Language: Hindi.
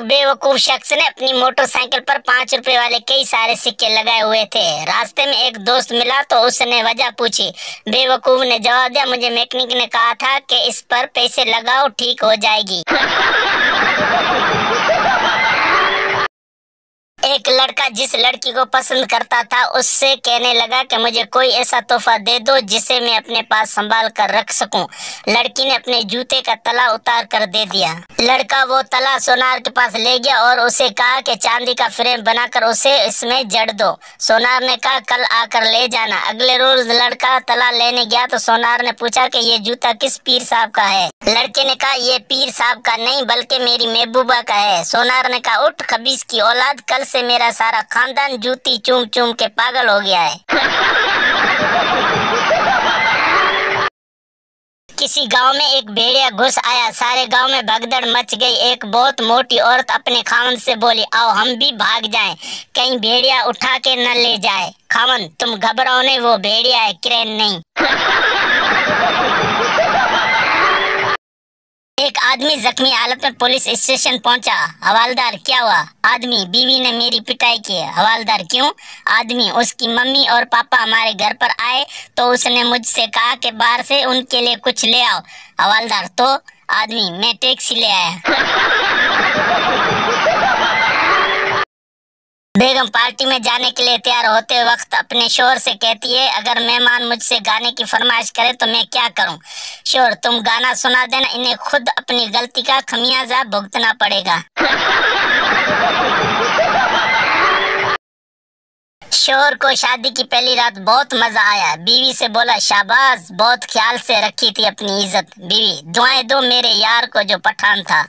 एक बेवकूफ शख्स ने अपनी मोटरसाइकिल पर 5 रुपए वाले कई सारे सिक्के लगाए हुए थे। रास्ते में एक दोस्त मिला तो उसने वजह पूछी। बेवकूफ ने जवाब दिया, मुझे मैकेनिक ने कहा था कि इस पर पैसे लगाओ, ठीक हो जाएगी। एक लड़का जिस लड़की को पसंद करता था उससे कहने लगा कि मुझे कोई ऐसा तोहफा दे दो जिसे मैं अपने पास संभाल कर रख सकूं। लड़की ने अपने जूते का तला उतार कर दे दिया। लड़का वो तला सोनार के पास ले गया और उसे कहा कि चांदी का फ्रेम बनाकर उसे इसमें जड़ दो। सोनार ने कहा, कल आकर ले जाना। अगले रोज लड़का तला लेने गया तो सोनार ने पूछा कि ये जूता किस पीर साहब का है। लड़के ने कहा, ये पीर साहब का नहीं बल्कि मेरी महबूबा का है। सोनार ने कहा, उठ खबीस की औलाद, कल से मेरा सारा खानदान जूती चूम चूम के पागल हो गया है। किसी गांव में एक भेड़िया घुस आया। सारे गांव में भगदड़ मच गई। एक बहुत मोटी औरत अपने खामन से बोली, आओ हम भी भाग जाएं, कहीं भेड़िया उठा के न ले जाए। खामन, तुम घबराओ नहीं, वो भेड़िया है, क्रेन नहीं। एक आदमी जख्मी हालत में पुलिस स्टेशन पहुंचा। हवालदार, क्या हुआ? आदमी, बीवी ने मेरी पिटाई की है। हवालदार, क्यों? आदमी, उसकी मम्मी और पापा हमारे घर पर आए तो उसने मुझसे कहा कि बाहर से उनके लिए कुछ ले आओ। हवालदार, तो? आदमी, मैं टैक्सी ले आया। बेगम पार्टी में जाने के लिए तैयार होते वक्त अपने शोहर से कहती है, अगर मेहमान मुझसे गाने की फरमाइश करे तो मैं क्या करूं? शोहर, तुम गाना सुना देना, इन्हें खुद अपनी गलती का खमियाजा भुगतना पड़ेगा। शोहर को शादी की पहली रात बहुत मजा आया। बीवी से बोला, शाबाश, बहुत ख्याल से रखी थी अपनी इज्जत। बीवी, दुआएं दो मेरे यार को जो पठान था।